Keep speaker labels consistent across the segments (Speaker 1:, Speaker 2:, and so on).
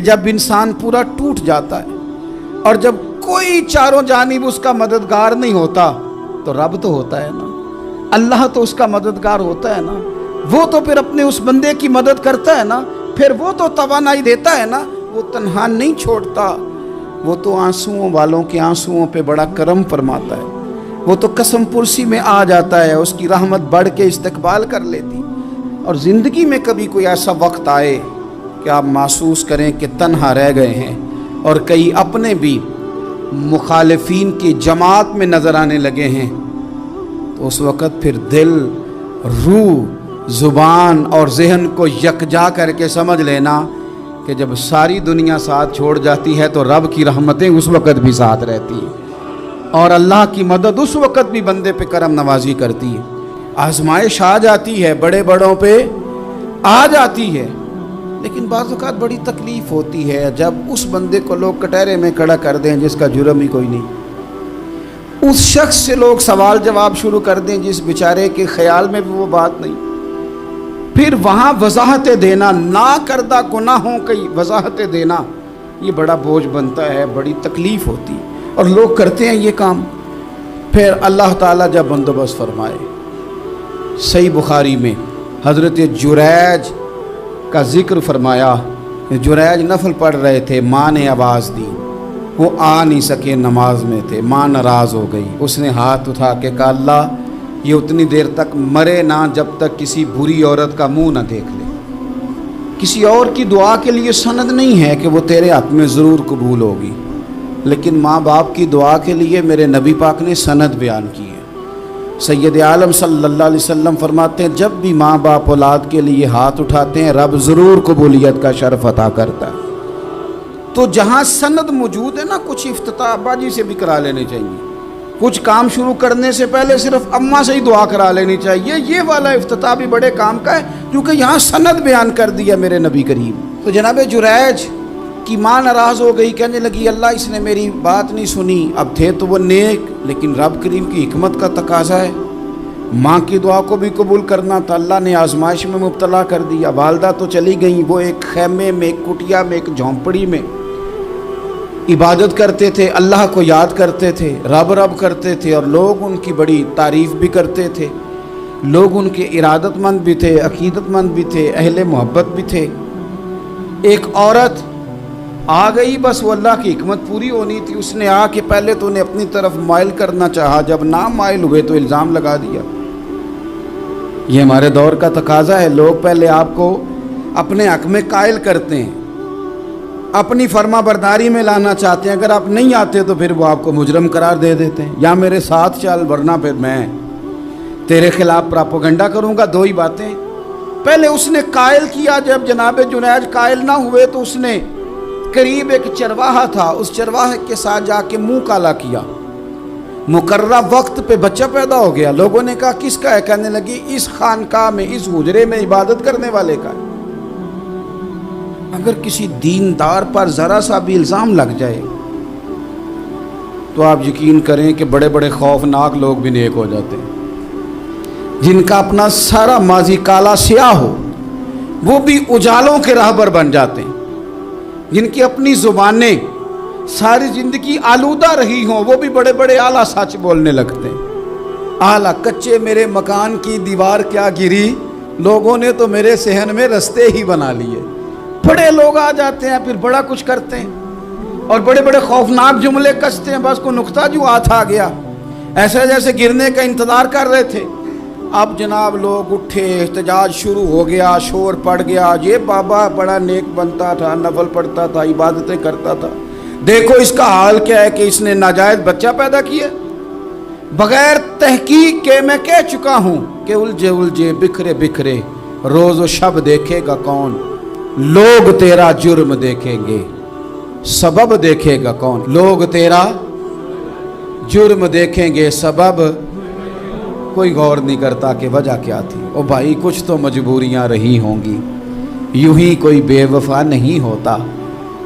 Speaker 1: جب انسان پورا ٹوٹ جاتا ہے اور جب کوئی چاروں جانب اس کا مددگار نہیں ہوتا تو رب تو ہوتا ہے نا، اللہ تو اس کا مددگار ہوتا ہے نا، وہ تو پھر اپنے اس بندے کی مدد کرتا ہے نا، پھر وہ تو توانائی دیتا ہے نا، وہ تنہا نہیں چھوڑتا، وہ تو آنسوؤں والوں کے آنسوؤں پہ بڑا کرم فرماتا ہے، وہ تو قسم پرسی میں آ جاتا ہے، اس کی رحمت بڑھ کے استقبال کر لیتی۔ اور زندگی میں کبھی کوئی ایسا وقت آئے کہ آپ محسوس کریں کہ تنہا رہ گئے ہیں اور کئی اپنے بھی مخالفین کی جماعت میں نظر آنے لگے ہیں، تو اس وقت پھر دل، روح، زبان اور ذہن کو یکجا کر کے سمجھ لینا کہ جب ساری دنیا ساتھ چھوڑ جاتی ہے تو رب کی رحمتیں اس وقت بھی ساتھ رہتی ہیں، اور اللہ کی مدد اس وقت بھی بندے پہ کرم نوازی کرتی ہے۔ آزمائش آ جاتی ہے، بڑے بڑوں پہ آ جاتی ہے، لیکن بعض اوقات بڑی تکلیف ہوتی ہے جب اس بندے کو لوگ کٹہرے میں کھڑا کر دیں جس کا جرم ہی کوئی نہیں، اس شخص سے لوگ سوال جواب شروع کر دیں جس بیچارے کے خیال میں بھی وہ بات نہیں، پھر وہاں وضاحتیں دینا، نہ کردہ گناہوں کی وضاحتیں دینا، یہ بڑا بوجھ بنتا ہے، بڑی تکلیف ہوتی ہے، اور لوگ کرتے ہیں یہ کام۔ پھر اللہ تعالیٰ جب بندوبست فرمائے، صحیح بخاری میں حضرت جریج کا ذکر فرمایا، جریج نفل پڑھ رہے تھے، ماں نے آواز دی، وہ آ نہیں سکے، نماز میں تھے، ماں ناراض ہو گئی، اس نے ہاتھ اٹھا کے کہا اللہ یہ اتنی دیر تک مرے نہ جب تک کسی بری عورت کا منہ نہ دیکھ لے۔ کسی اور کی دعا کے لیے سند نہیں ہے کہ وہ تیرے حق میں ضرور قبول ہوگی، لیکن ماں باپ کی دعا کے لیے میرے نبی پاک نے سند بیان کی ہے۔ سید عالم صلی اللہ علیہ وسلم فرماتے ہیں جب بھی ماں باپ اولاد کے لیے ہاتھ اٹھاتے ہیں رب ضرور قبولیت کا شرف عطا کرتا ہے۔ تو جہاں سند موجود ہے نا، کچھ افتتاح ابا جی سے بھی کرا لینے چاہیے، کچھ کام شروع کرنے سے پہلے صرف اماں سے ہی دعا کرا لینی چاہیے، یہ والا افتتاح بھی بڑے کام کا ہے کیونکہ یہاں سند بیان کر دیا میرے نبی کریم۔ تو جناب جریج کی ماں ناراض ہو گئی، کہنے لگی اللہ اس نے میری بات نہیں سنی، اب تھے تو وہ نیک لیکن رب کریم کی حکمت کا تقاضا ہے، ماں کی دعا کو بھی قبول کرنا تھا، اللہ نے آزمائش میں مبتلا کر دیا۔ والدہ تو چلی گئیں، وہ ایک خیمے میں، ایک کٹیا میں، ایک جھونپڑی میں عبادت کرتے تھے، اللہ کو یاد کرتے تھے، رب رب کرتے تھے، اور لوگ ان کی بڑی تعریف بھی کرتے تھے، لوگ ان کے ارادت مند بھی تھے، عقیدت مند بھی تھے، اہل محبت بھی تھے۔ ایک عورت آ گئی، بس وہ اللہ کی حکمت پوری ہونی تھی، اس نے آ کے پہلے تو انہیں اپنی طرف مائل کرنا چاہا، جب نہ مائل ہوئے تو الزام لگا دیا۔ یہ ہمارے دور کا تقاضا ہے، لوگ پہلے آپ کو اپنے حق میں قائل کرتے ہیں، اپنی فرما برداری میں لانا چاہتے ہیں، اگر آپ نہیں آتے تو پھر وہ آپ کو مجرم قرار دے دیتے ہیں، یا میرے ساتھ چل ورنہ پھر میں تیرے خلاف پراپوگنڈا کروں گا۔ دو ہی باتیں، پہلے اس نے قائل کیا، جب جناب جنید قائل نہ ہوئے تو اس نے قریب ایک چرواہا تھا، اس چرواہے کے ساتھ جا کے منہ کالا کیا، مقررہ وقت پہ بچہ پیدا ہو گیا۔ لوگوں نے کہا کس کا ہے؟ کہنے لگی اس خانقاہ میں، اس حجرے میں عبادت کرنے والے کا ہے۔ اگر کسی دیندار پر ذرا سا بھی الزام لگ جائے تو آپ یقین کریں کہ بڑے بڑے خوفناک لوگ بھی نیک ہو جاتے ہیں، جن کا اپنا سارا ماضی کالا سیاہ ہو وہ بھی اجالوں کے راہبر بن جاتے ہیں، جن کی اپنی زبانیں ساری زندگی آلودہ رہی ہوں وہ بھی بڑے بڑے اعلیٰ سچ بولنے لگتے ہیں۔ اعلیٰ کچے میرے مکان کی دیوار کیا گری، لوگوں نے تو میرے صحن میں رستے ہی بنا لیے۔ بڑے لوگ آ جاتے ہیں، پھر بڑا کچھ کرتے ہیں اور بڑے بڑے خوفناک جملے کستے ہیں، بس کو نقطہ جو ہاتھ آ گیا ایسے جیسے گرنے کا انتظار کر رہے تھے۔ اب جناب لوگ اٹھے، احتجاج شروع ہو گیا، شور پڑ گیا، یہ بابا بڑا نیک بنتا تھا، نفل پڑھتا تھا، عبادتیں کرتا تھا، دیکھو اس کا حال کیا ہے کہ اس نے ناجائز بچہ پیدا کیا۔ بغیر تحقیق کے میں کہہ چکا ہوں کہ الجھے الجھے بکھرے بکھرے روز و شب دیکھے گا کون، لوگ تیرا جرم دیکھیں گے سبب دیکھے گا کون، لوگ تیرا جرم دیکھیں گے سبب کوئی غور نہیں کرتا کہ وجہ کیا تھی۔ او بھائی کچھ تو مجبوریاں رہی ہوں گی، یوں ہی کوئی بے وفا نہیں ہوتا۔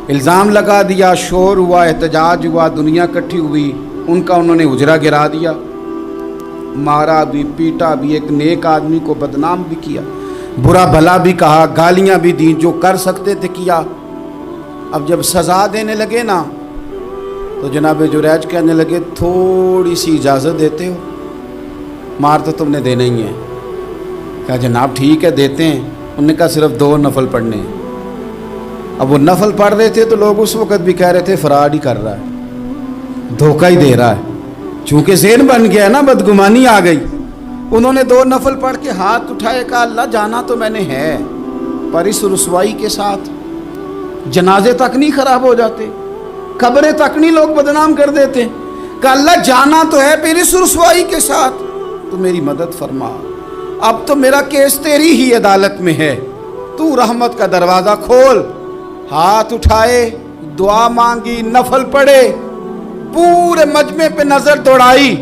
Speaker 1: الزام لگا دیا، شور ہوا، احتجاج ہوا، دنیا کٹھی ہوئی، ان کا انہوں نے حجرہ گرا دیا، مارا بھی، پیٹا بھی، ایک نیک آدمی کو بدنام بھی کیا، برا بھلا بھی کہا، گالیاں بھی دیں، جو کر سکتے تھے کیا۔ اب جب سزا دینے لگے نا تو جناب جریج کہنے لگے تھوڑی سی اجازت دیتے ہو، مار تو تم نے دینا ہی ہے۔ کہا جناب ٹھیک ہے دیتے ہیں۔ انہوں نے کہا صرف 2 نفل پڑھنے ہیں۔ اب وہ نفل پڑھ رہے تھے تو لوگ اس وقت بھی کہہ رہے تھے فراڈ ہی کر رہا ہے، دھوکہ ہی دے رہا ہے، چونکہ ذہن بن گیا نا، بدگمانی آ گئی۔ انہوں نے 2 نفل پڑھ کے ہاتھ اٹھائے، کہا اللہ جانا تو میں نے ہے، پر اس رسوائی کے ساتھ جنازے تک نہیں خراب ہو جاتے، قبریں تک نہیں لوگ بدنام کر دیتے۔ کہا اللہ جانا تو ہے، پھر اس رسوائی کے ساتھ تو میری مدد فرما، اب تو میرا کیس تیری ہی عدالت میں ہے، تو رحمت کا دروازہ کھول۔ ہاتھ اٹھائے، دعا مانگی، نفل پڑھے، پورے مجمع پہ نظر دوڑائی،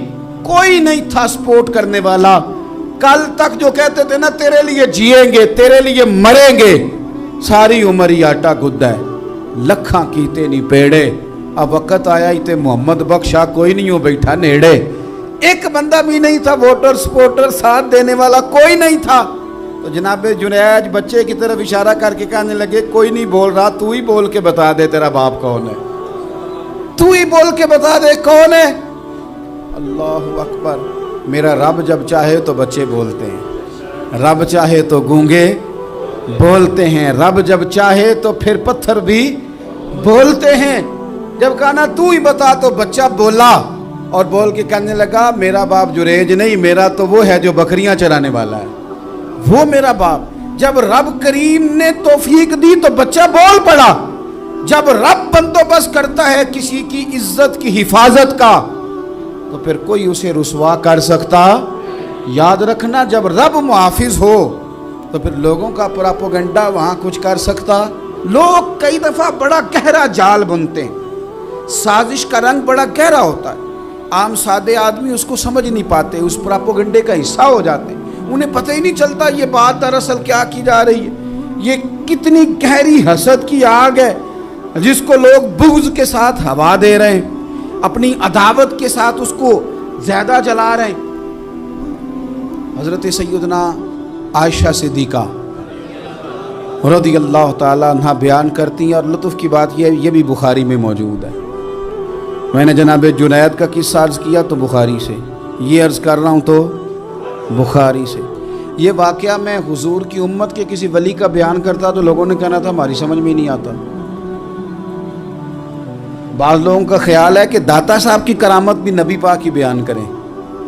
Speaker 1: کوئی نہیں تھا سپورٹ کرنے والا۔ کل تک جو کہتے تھے نا تیرے لیے جیئیں گے، تیرے لیے مریں گے، ساری عمر ہی آٹا گدا ہے، لکھاں کیتے نہیں پیڑے، اب وقت آیا ہی تے محمد بخشا کوئی نہیں ہو بیٹھا نیڑے۔ ایک بندہ بھی نہیں تھا، ووٹر سپورٹر ساتھ دینے والا کوئی نہیں تھا۔ تو جناب جنید بچے کی طرف اشارہ کر کے کہنے لگے کوئی نہیں بول رہا، تو ہی بول کے بتا دے تیرا باپ کون ہے، تو ہی بول کے بتا دے کون ہے۔ اللہ اکبر۔ میرا رب جب چاہے تو بچے بولتے ہیں، رب چاہے تو گونگے بولتے ہیں، رب جب چاہے تو پھر پتھر بھی بولتے ہیں۔ جب کہا نا تو ہی بتا تو بچہ بولا، اور بول کے کہنے لگا میرا باپ جریج نہیں، میرا تو وہ ہے جو بکریاں چرانے والا ہے، وہ میرا باپ۔ جب رب کریم نے توفیق دی تو بچہ بول پڑا۔ جب رب بندوبست کرتا ہے کسی کی عزت کی حفاظت کا تو پھر کوئی اسے رسوا کر سکتا؟ یاد رکھنا جب رب محافظ ہو تو پھر لوگوں کا پراپوگنڈا وہاں کچھ کر سکتا؟ لوگ کئی دفعہ بڑا گہرا جال بنتے ہیں، سازش کا رنگ بڑا گہرا ہوتا ہے، عام سادے آدمی اس کو سمجھ نہیں پاتے، اس پراپوگنڈے کا حصہ ہو جاتے ہیں، انہیں پتہ ہی نہیں چلتا یہ بات دراصل کیا کی جا رہی ہے۔ یہ کتنی گہری حسد کی آگ ہے جس کو لوگ بغض کے ساتھ ہوا دے رہے ہیں، اپنی عداوت کے ساتھ اس کو زیادہ جلا رہے ہیں۔ حضرت سیدنا عائشہ صدیقہ رضی اللہ تعالیٰ عنہ بیان کرتی ہیں، اور لطف کی بات یہ بھی بخاری میں موجود ہے۔ میں نے جناب جنید کا قصہ عرض کیا تو بخاری سے، یہ عرض کر رہا ہوں تو بخاری سے۔ یہ واقعہ میں حضور کی امت کے کسی ولی کا بیان کرتا تو لوگوں نے کہنا تھا ہماری سمجھ میں نہیں آتا۔ بعض لوگوں کا خیال ہے کہ داتا صاحب کی کرامت بھی نبی پاک کی بیان کریں۔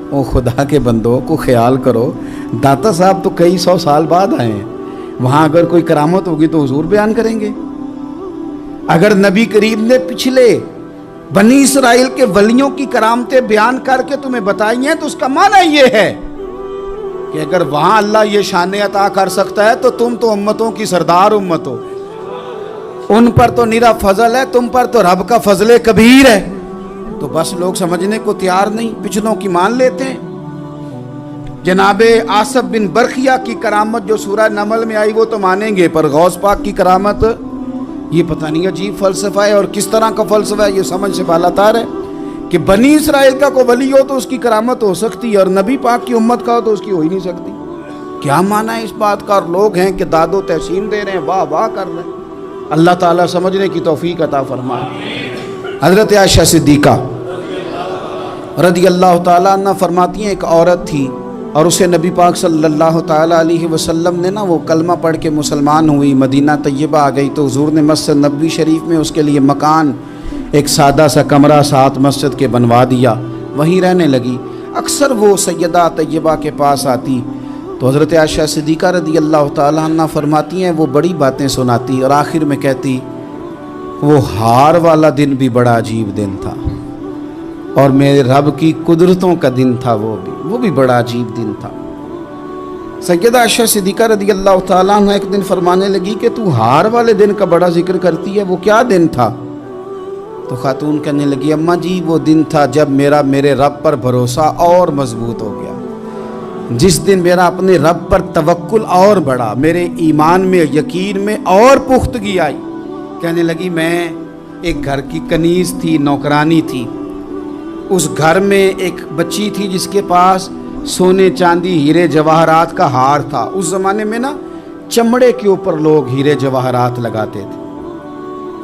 Speaker 1: او خدا کے بندوں کو خیال کرو، داتا صاحب تو کئی 100 سال بعد آئے ہیں، وہاں اگر کوئی کرامت ہوگی تو حضور بیان کریں گے؟ اگر نبی کریم نے پچھلے بنی اسرائیل کے ولیوں کی کرامتیں بیان کر کے تمہیں بتائی ہیں تو اس کا معنی یہ ہے کہ اگر وہاں اللہ یہ شان عطا کر سکتا ہے تو تم تو امتوں کی سردار امت ہو، ان پر تو نیرا فضل ہے، تم پر تو رب کا فضل کبیر ہے۔ تو بس لوگ سمجھنے کو تیار نہیں، پچھلوں کی مان لیتے ہیں۔ جناب آصف بن برخیہ کی کرامت جو سورہ نمل میں آئی وہ تو مانیں گے، پر غوث پاک کی کرامت یہ پتہ نہیں عجیب فلسفہ ہے، اور کس طرح کا فلسفہ ہے، یہ سمجھ سے بالاتر ہے کہ بنی اسرائیل کا کوئی ولی ہو تو اس کی کرامت ہو سکتی ہے، اور نبی پاک کی امت کا ہو تو اس کی ہو ہی نہیں سکتی۔ کیا معنی ہے اس بات کا؟ اور لوگ ہیں کہ داد و تحسین دے رہے ہیں، واہ واہ کر رہے ہیں۔ اللہ تعالیٰ سمجھنے کی توفیق عطا فرمائے۔ حضرت عائشہ صدیقہ رضی اللہ تعالیٰ عنہ فرماتی ہیں ایک عورت تھی اور اسے نبی پاک صلی اللہ تعالیٰ علیہ وسلم نے وہ کلمہ پڑھ کے مسلمان ہوئی، مدینہ طیبہ آ گئی تو حضور نے مسجد نبوی شریف میں اس کے لیے مکان، ایک سادہ سا کمرہ ساتھ مسجد کے بنوا دیا، وہیں رہنے لگی۔ اکثر وہ سیدہ طیبہ کے پاس آتی تو حضرت عائشہ صدیقہ رضی اللہ تعالیٰ عنہ فرماتی ہیں وہ بڑی باتیں سناتی اور آخر میں کہتی وہ ہار والا دن بھی بڑا عجیب دن تھا، اور میرے رب کی قدرتوں کا دن تھا، وہ بھی بڑا عجیب دن تھا۔ سیدہ عائشہ صدیقہ رضی اللہ تعالیٰ عنہ ایک دن فرمانے لگی کہ تو ہار والے دن کا بڑا ذکر کرتی ہے، وہ کیا دن تھا؟ تو خاتون کہنے لگی اماں جی وہ دن تھا جب میرے رب پر بھروسہ اور مضبوط ہو گیا، جس دن میرا اپنے رب پر توکل اور بڑھا، میرے ایمان میں یقین میں اور پختگی آئی۔ کہنے لگی میں ایک گھر کی کنیز تھی، نوکرانی تھی، اس گھر میں ایک بچی تھی جس کے پاس سونے چاندی ہیرے جواہرات کا ہار تھا۔ اس زمانے میں چمڑے کے اوپر لوگ ہیرے جواہرات لگاتے تھے۔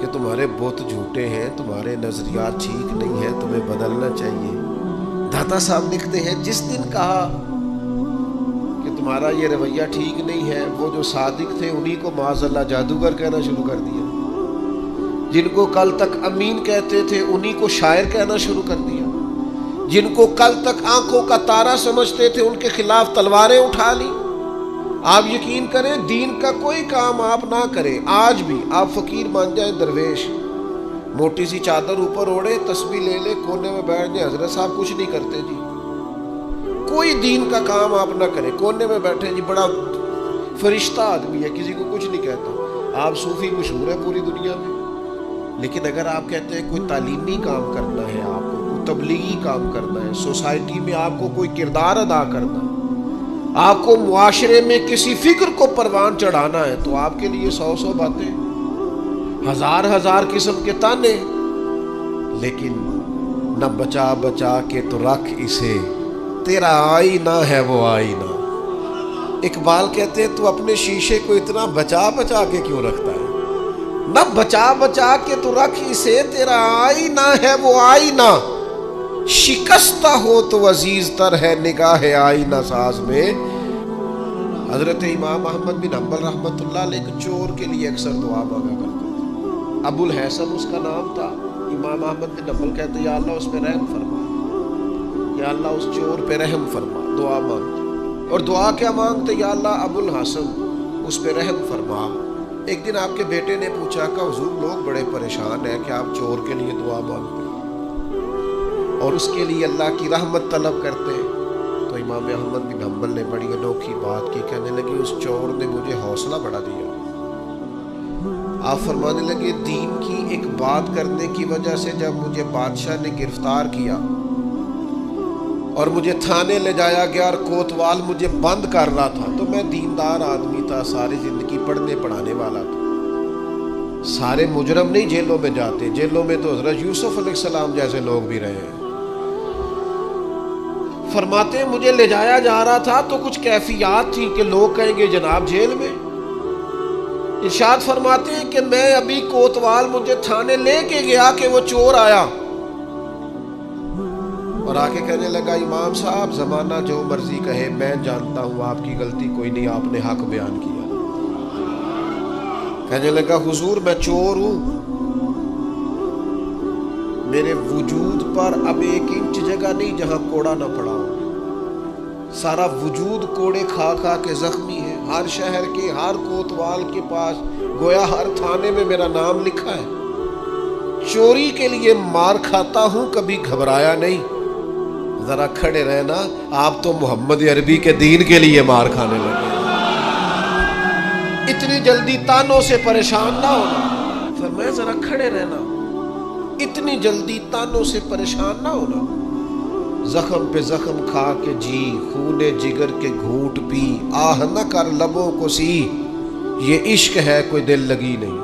Speaker 2: کہ تمہارے بت جھوٹے ہیں، تمہارے نظریات ٹھیک نہیں ہیں، تمہیں بدلنا چاہیے۔ داتا صاحب لکھتے ہیں جس دن کہا کہ تمہارا یہ رویہ ٹھیک نہیں ہے، وہ جو صادق تھے انہی کو معاذ اللہ جادوگر کہنا شروع کر دیا، جن کو کل تک امین کہتے تھے انہی کو شاعر کہنا شروع کر دیا، جن کو کل تک آنکھوں کا تارا سمجھتے تھے ان کے خلاف تلواریں اٹھا لی۔ آپ یقین کریں دین کا کوئی کام آپ نہ کریں، آج بھی آپ فقیر بن جائیں درویش، موٹی سی چادر اوپر اوڑے، تسبیح لے لے، کونے میں بیٹھ جائیں، حضرت صاحب کچھ نہیں کرتے جی، کوئی دین کا کام آپ نہ کریں، کونے میں بیٹھے جی، بڑا فرشتہ آدمی ہے، کسی کو کچھ نہیں کہتا، آپ صوفی مشہور ہے پوری دنیا میں۔ لیکن اگر آپ کہتے ہیں کوئی تعلیمی کام کرنا ہے، آپ کو کوئی تبلیغی کام کرنا ہے، سوسائٹی میں آپ کو کوئی کردار ادا کرنا ہے، آپ کو معاشرے میں کسی فکر کو پروان چڑھانا ہے، تو آپ کے لیے 100 باتیں، ہزار قسم کے تانے، لیکن نہ بچا بچا کے تو رکھ اسے، تیرا آئینہ ہے وہ آئینہ۔ اقبال کہتے ہیں تو اپنے شیشے کو اتنا بچا بچا کے کیوں رکھتا ہے؟ نہ بچا بچا کے تو رکھ اسے، تیرا آئینہ ہے وہ آئینہ، شکستہ ہو تو عزیز تر ہے نگاہ آئینہ ساز میں۔ حضرت امام احمد بن حنبل رحمۃ اللہ علیہ ایک چور کے لیے اکثر دعا مانگا کرتے تھے، ابو الحسن اس کا نام تھا۔ امام احمد بن حنبل کہتے یا اللہ اس پہ رحم فرما، یا اللہ اس چور پہ رحم فرما، دعا مانگتے، اور دعا کیا مانگتے؟ یا اللہ ابو الحسن اس پہ رحم فرما۔ ایک دن آپ کے بیٹے نے پوچھا کہ حضور لوگ بڑے پریشان ہیں کہ آپ چور کے لیے دعا مانگتے اور اس کے لیے اللہ کی رحمت طلب کرتے ہیں، تو امام احمد بن حنبل نے بڑی انوکھی بات کی، کہنے لگے اس چور نے مجھے حوصلہ بڑھا دیا۔ آپ فرمانے لگے دین کی ایک بات کرنے کی وجہ سے جب مجھے بادشاہ نے گرفتار کیا اور مجھے تھانے لے جایا گیا اور کوتوال مجھے بند کر رہا تھا، تو میں دیندار آدمی تھا، ساری زندگی پڑھنے پڑھانے والا تھا۔ سارے مجرم نہیں جیلوں میں جاتے، جیلوں میں تو حضرت یوسف علیہ السلام جیسے لوگ بھی رہے ہیں۔ فرماتے ہیں مجھے لے جایا جا رہا تھا تو کچھ کیفیات تھی کہ لوگ کہیں گے جناب جیل میں۔ ارشاد فرماتے ہیں کہ میں ابھی کوتوال مجھے تھانے لے کے گیا کہ وہ چور آیا اور آ کے کہنے لگا امام صاحب زمانہ جو مرضی کہے، میں جانتا ہوں آپ کی غلطی کوئی نہیں، آپ نے حق بیان کیا۔ کہنے لگا حضور میں چور ہوں، میرے وجود پر اب 1 انچ جگہ نہیں جہاں کوڑا نہ پڑا ہو، سارا وجود کوڑے کھا کھا کے زخمی ہے، ہر شہر کے ہر کوتوال کے پاس گویا ہر تھانے میں میرا نام لکھا ہے، چوری کے لیے مار کھاتا ہوں کبھی گھبرایا نہیں۔ ذرا کھڑے رہنا، آپ تو محمد عربی کے دین کے لیے مار کھانے لگے، اتنی جلدی تانوں سے پریشان نہ ہونا۔ فرمایا ذرا کھڑے رہنا، اتنی جلدی تانوں سے پریشان نہ ہونا، زخم پہ زخم کھا کے جی، خون جگر کے گھونٹ پی، آہ نہ کر لبوں کو سی، یہ عشق ہے کوئی دل لگی نہیں۔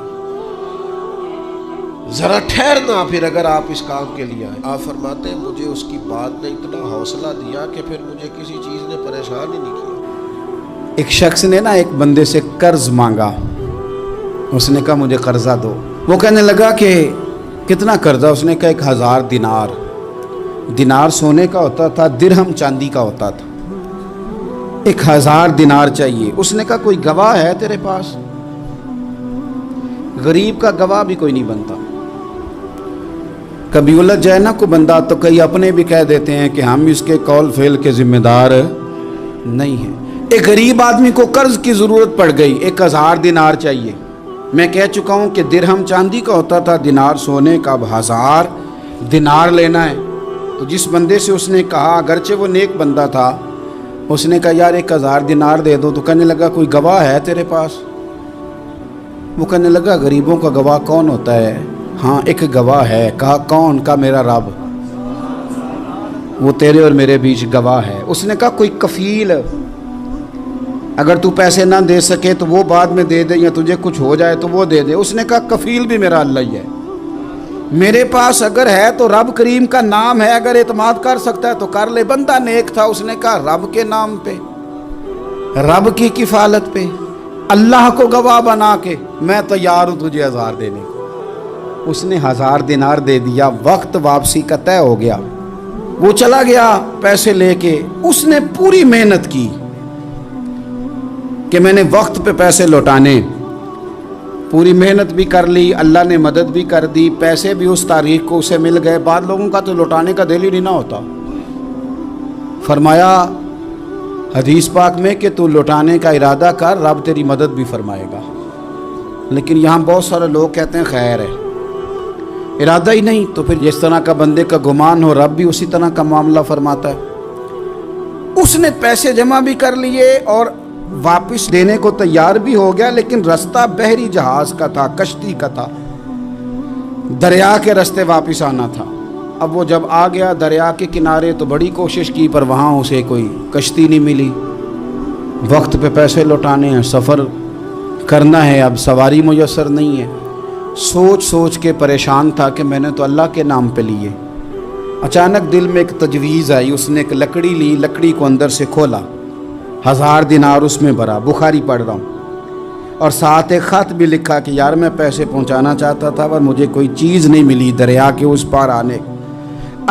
Speaker 2: ذرا ٹھہرنا پھر اگر آپ اس کام کے لیے آئے۔ آپ فرماتے ہیں مجھے اس کی بات نے اتنا حوصلہ دیا کہ پھر مجھے کسی چیز نے پریشان ہی نہیں کیا۔
Speaker 1: ایک شخص نے نا ایک بندے سے قرض مانگا، اس نے کہا مجھے قرضہ دو۔ وہ کہنے لگا کہ کتنا قرضہ؟ اس نے کہا 1000 دینار۔ دینار سونے کا ہوتا تھا، درہم چاندی کا ہوتا تھا۔ 1000 دینار چاہیے۔ اس نے کہا کوئی گواہ ہے تیرے پاس؟ غریب کا گواہ بھی کوئی نہیں بنتا، کبھی الجھ جائے نا کوئی بندہ تو کئی اپنے بھی کہہ دیتے ہیں کہ ہم اس کے قول فعل کے ذمہ دار نہیں ہیں۔ ایک غریب آدمی کو قرض کی ضرورت پڑ گئی، 1000 دینار چاہیے۔ میں کہہ چکا ہوں کہ درہم چاندی کا ہوتا تھا، دینار سونے کا، اب 1000 دینار لینا ہے۔ تو جس بندے سے اس نے کہا، اگرچہ وہ نیک بندہ تھا، اس نے کہا یار 1000 دینار دے دو، تو کہنے لگا کوئی گواہ ہے تیرے پاس؟ وہ کہنے لگا غریبوں کا گواہ کون ہوتا ہے؟ ہاں ایک گواہ ہے۔ کہا کون؟ کا میرا رب، وہ تیرے اور میرے بیچ گواہ ہے۔ اس نے کہا کوئی کفیل، اگر تو پیسے نہ دے سکے تو وہ بعد میں دے دے، یا تجھے کچھ ہو جائے تو وہ دے دے۔ اس نے کہا کفیل بھی میرا اللہ ہی ہے، میرے پاس اگر ہے تو رب کریم کا نام ہے، اگر اعتماد کر سکتا ہے تو کر لے۔ بندہ نیک تھا، اس نے کہا رب کے نام پہ، رب کی کفالت پہ، اللہ کو گواہ بنا کے میں تیار ہوں تجھے 1000 دینے کو۔ اس نے 1000 دینار دے دیا، وقت واپسی کا طے ہو گیا، وہ چلا گیا پیسے لے کے۔ اس نے پوری محنت کی کہ میں نے وقت پہ پیسے لوٹانے، پوری محنت بھی کر لی، اللہ نے مدد بھی کر دی، پیسے بھی اس تاریخ کو اسے مل گئے۔ بعض لوگوں کا تو لوٹانے کا دل ہی نہیں نہ ہوتا۔ فرمایا حدیث پاک میں کہ تو لوٹانے کا ارادہ کر، رب تیری مدد بھی فرمائے گا۔ لیکن یہاں بہت سارے لوگ کہتے ہیں خیر ہے، ارادہ ہی نہیں، تو پھر جس طرح کا بندے کا گمان ہو رب بھی اسی طرح کا معاملہ فرماتا ہے۔ اس نے پیسے جمع بھی کر لیے اور واپس دینے کو تیار بھی ہو گیا، لیکن رستہ بحری جہاز کا تھا، کشتی کا تھا، دریا کے رستے واپس آنا تھا۔ اب وہ جب آ گیا دریا کے کنارے تو بڑی کوشش کی، پر وہاں اسے کوئی کشتی نہیں ملی۔ وقت پہ پیسے لوٹانے ہیں، سفر کرنا ہے، اب سواری میسر نہیں ہے۔ سوچ سوچ کے پریشان تھا کہ میں نے تو اللہ کے نام پہ لیے۔ اچانک دل میں ایک تجویز آئی، اس نے ایک لکڑی لی، لکڑی کو اندر سے کھولا، 1000 دینار اس میں بھرا، بخاری پڑھ رہا ہوں، اور ساتھ ایک خط بھی لکھا کہ یار میں پیسے پہنچانا چاہتا تھا پر مجھے کوئی چیز نہیں ملی دریا کے اس پار آنے،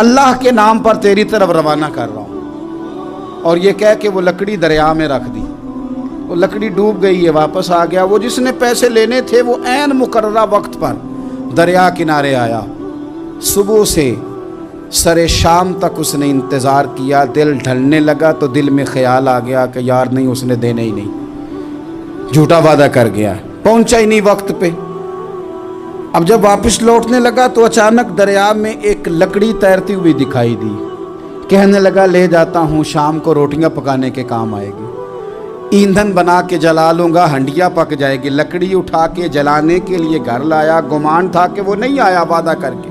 Speaker 1: اللہ کے نام پر تیری طرف روانہ کر رہا ہوں۔ اور یہ کہہ کہ وہ لکڑی دریا میں رکھ دی، وہ لکڑی ڈوب گئی ہے، واپس آ گیا۔ وہ جس نے پیسے لینے تھے وہ عین مقررہ وقت پر دریا کنارے آیا۔ صبح سے سر شام تک اس نے انتظار کیا، دل ڈھلنے لگا تو دل میں خیال آ گیا کہ یار نہیں، اس نے دینا ہی نہیں، جھوٹا وعدہ کر گیا، پہنچا ہی نہیں وقت پہ۔ اب جب واپس لوٹنے لگا تو اچانک دریا میں ایک لکڑی تیرتی ہوئی دکھائی دی، کہنے لگا لے جاتا ہوں، شام کو روٹیاں پکانے کے کام آئے گی، ایندھن بنا کے جلا لوں گا، ہنڈیا پک جائے گی۔ لکڑی اٹھا کے جلانے کے لیے گھر لایا، گمان تھا کہ وہ نہیں آیا وعدہ کر کے،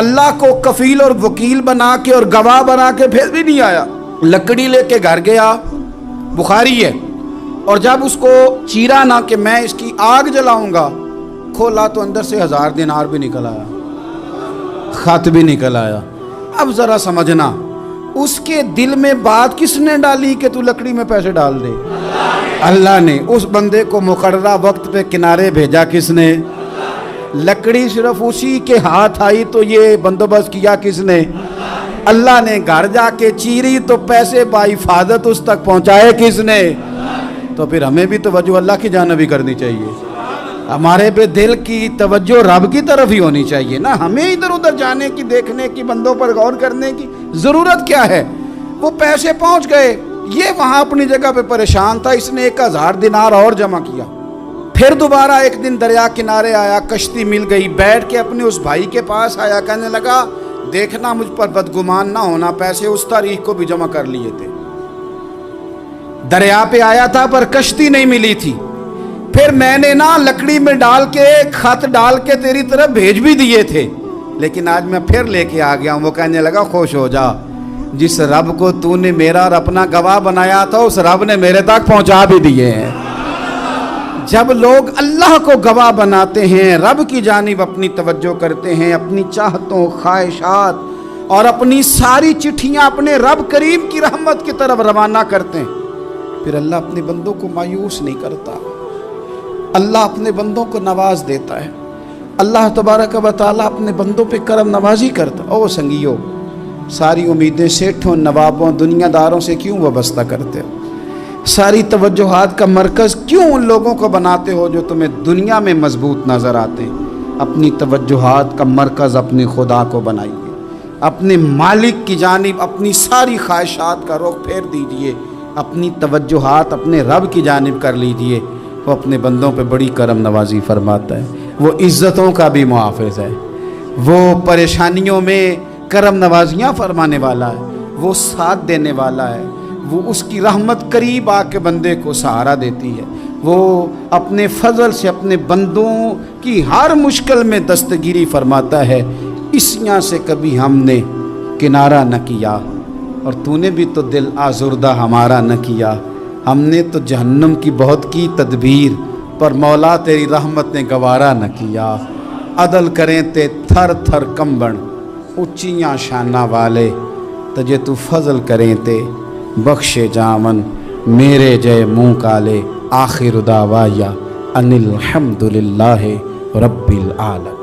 Speaker 1: اللہ کو کفیل اور وکیل بنا کے اور گواہ بنا کے پھر بھی نہیں آیا۔ لکڑی لے کے گھر گیا، بخاری ہے، اور جب اس کو چیرا نہ کہ میں اس کی آگ جلاؤں گا، کھولا تو اندر سے 1000 دینار بھی نکل آیا، خط بھی نکل آیا۔ اب ذرا سمجھنا، اس کے دل میں بات کس نے ڈالی کہ تو لکڑی میں پیسے ڈال دے؟ اللہ نے۔ اس بندے کو مقررہ وقت پہ کنارے بھیجا کس نے؟ لکڑی صرف اسی کے ہاتھ آئی تو یہ بندوبست کیا کس نے؟ اللہ نے۔ گھر جا کے چیری تو پیسے بحفاظت اس تک پہنچائے کس نے؟ تو پھر ہمیں بھی توجہ اللہ کی جانب ہی کرنی چاہیے، ہمارے پہ دل کی توجہ رب کی طرف ہی ہونی چاہیے نا، ہمیں ادھر ادھر جانے کی، دیکھنے کی، بندوں پر غور کرنے کی ضرورت کیا ہے؟ وہ پیسے پہنچ گئے، یہ وہاں اپنی جگہ پہ پریشان تھا، اس نے 1000 دینار اور جمع کیا۔ پھر دوبارہ ایک دن دریا کنارے آیا، کشتی مل گئی، بیٹھ کے اپنے اس بھائی کے پاس آیا، کہنے لگا دیکھنا مجھ پر بدگمان نہ ہونا، پیسے اس تاریخ کو بھی جمع کر لیے تھے، دریا پہ آیا تھا پر کشتی نہیں ملی تھی، پھر میں نے نا لکڑی میں ڈال کے خط ڈال کے تیری طرف بھیج بھی دیے تھے، لیکن آج میں پھر لے کے آ گیا ہوں۔ وہ کہنے لگا خوش ہو جا، جس رب کو تو نے میرا اور اپنا گواہ بنایا تھا اس رب نے میرے تک پہنچا بھی دیے ہیں۔ جب لوگ اللہ کو گواہ بناتے ہیں، رب کی جانب اپنی توجہ کرتے ہیں، اپنی چاہتوں، خواہشات اور اپنی ساری چٹھیاں اپنے رب کریم کی رحمت کی طرف روانہ کرتے ہیں، پھر اللہ اپنے بندوں کو مایوس نہیں کرتا، اللہ اپنے بندوں کو نواز دیتا ہے، اللہ تبارک و تعالیٰ اپنے بندوں پہ کرم نوازی کرتا۔ او سنگیو، ساری امیدیں سیٹھوں، نوابوں، دنیا داروں سے کیوں وابستہ کرتے ہو؟ ساری توجہات کا مرکز کیوں ان لوگوں کو بناتے ہو جو تمہیں دنیا میں مضبوط نظر آتے ہیں؟ اپنی توجہات کا مرکز اپنے خدا کو بنائیے، اپنے مالک کی جانب اپنی ساری خواہشات کا رخ پھیر دیجئے، اپنی توجہات اپنے رب کی جانب کر لیجئے، وہ اپنے بندوں پہ بڑی کرم نوازی فرماتا ہے، وہ عزتوں کا بھی محافظ ہے، وہ پریشانیوں میں کرم نوازیاں فرمانے والا ہے، وہ ساتھ دینے والا ہے، وہ اس کی رحمت قریب آ کے بندے کو سہارا دیتی ہے، وہ اپنے فضل سے اپنے بندوں کی ہر مشکل میں دستگیری فرماتا ہے۔ اسیاں سے کبھی ہم نے کنارہ نہ کیا، اور تو نے بھی تو دل آزردہ ہمارا نہ کیا، ہم نے تو جہنم کی بہت کی تدبیر، پر مولا تیری رحمت نے گوارا نہ کیا۔ عدل کریں تے تھر تھر کمبن، اچیاں شانہ والے، تجھے تو فضل کریں تے بخشے جامن، میرے جے منہ کالے، آخر دعوایا ان الحمدللہ رب العالمین۔